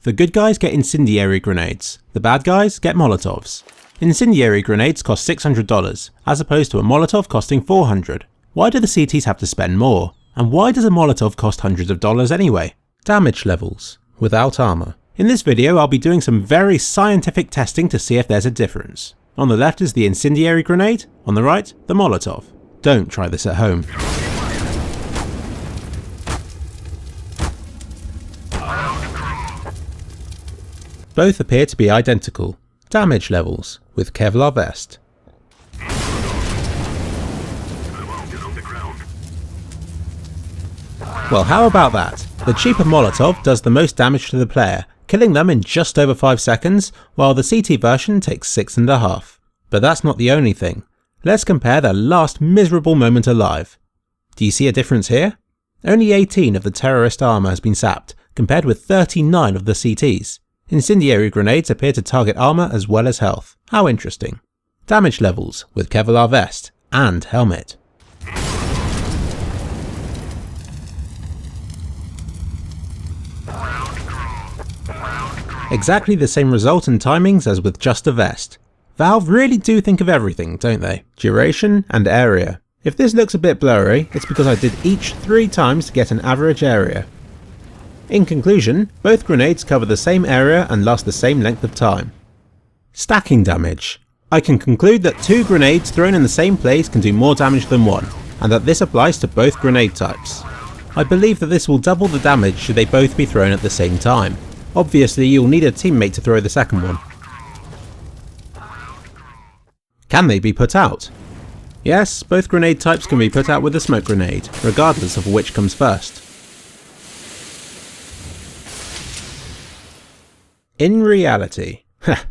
The good guys get incendiary grenades, the bad guys get Molotovs. Incendiary grenades cost $600, as opposed to a Molotov costing $400. Why do the CTs have to spend more? And why does a Molotov cost hundreds of dollars anyway? Damage levels, without armour. In this video I'll be doing some very scientific testing to see if there's a difference. On the left is the incendiary grenade, on the right, the Molotov. Don't try this at home. Both appear to be identical. Damage levels, with Kevlar vest. Well, how about that? The cheaper Molotov does the most damage to the player, killing them in just over 5 seconds, while the CT version takes 6.5. But that's not the only thing. Let's compare their last miserable moment alive. Do you see a difference here? Only 18 of the terrorist armour has been sapped, compared with 39 of the CTs. Incendiary grenades appear to target armour as well as health. How interesting. Damage levels, with Kevlar vest and helmet. Exactly the same result and timings as with just a vest. Valve really do think of everything, don't they? Duration and area. If this looks a bit blurry, it's because I did each 3 times to get an average area. In conclusion, both grenades cover the same area and last the same length of time. Stacking damage. I can conclude that 2 grenades thrown in the same place can do more damage than 1, and that this applies to both grenade types. I believe that this will double the damage should they both be thrown at the same time. Obviously you'll need a teammate to throw the second one. Can they be put out? Yes, both grenade types can be put out with a smoke grenade, regardless of which comes first. In reality.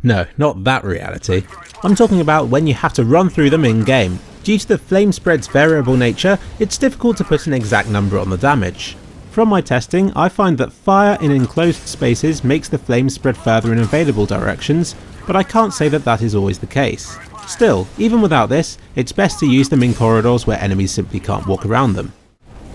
No, not that reality. I'm talking about when you have to run through them in game. Due to the flame spread's variable nature, it's difficult to put an exact number on the damage. From my testing, I find that fire in enclosed spaces makes the flames spread further in available directions, but I can't say that that is always the case. Still, even without this, it's best to use them in corridors where enemies simply can't walk around them.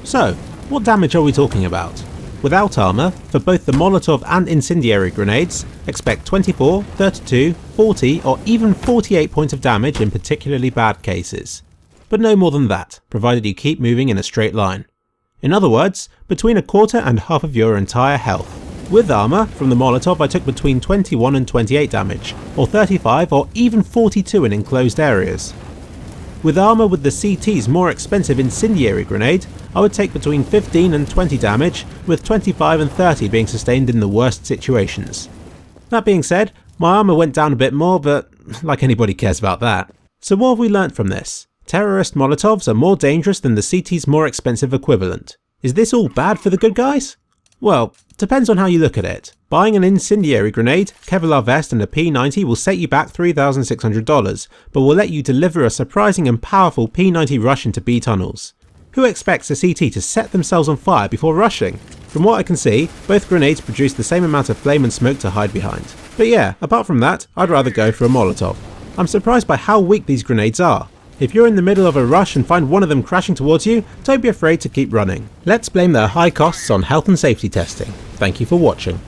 So, what damage are we talking about? Without armour, for both the Molotov and incendiary grenades, expect 24, 32, 40 or even 48 points of damage in particularly bad cases. But no more than that, provided you keep moving in a straight line. In other words, between a quarter and half of your entire health. With armour, from the Molotov I took between 21 and 28 damage, or 35 or even 42 in enclosed areas. With armour with the CT's more expensive incendiary grenade, I would take between 15 and 20 damage, with 25 and 30 being sustained in the worst situations. That being said, my armour went down a bit more, but like anybody cares about that. So what have we learnt from this? Terrorist Molotovs are more dangerous than the CT's more expensive equivalent. Is this all bad for the good guys? Well, depends on how you look at it. Buying an incendiary grenade, Kevlar vest and a P90 will set you back $3,600, but will let you deliver a surprising and powerful P90 rush into B tunnels. Who expects a CT to set themselves on fire before rushing? From what I can see, both grenades produce the same amount of flame and smoke to hide behind. But yeah, apart from that, I'd rather go for a Molotov. I'm surprised by how weak these grenades are. If you're in the middle of a rush and find one of them crashing towards you, don't be afraid to keep running. Let's blame their high costs on health and safety testing. Thank you for watching.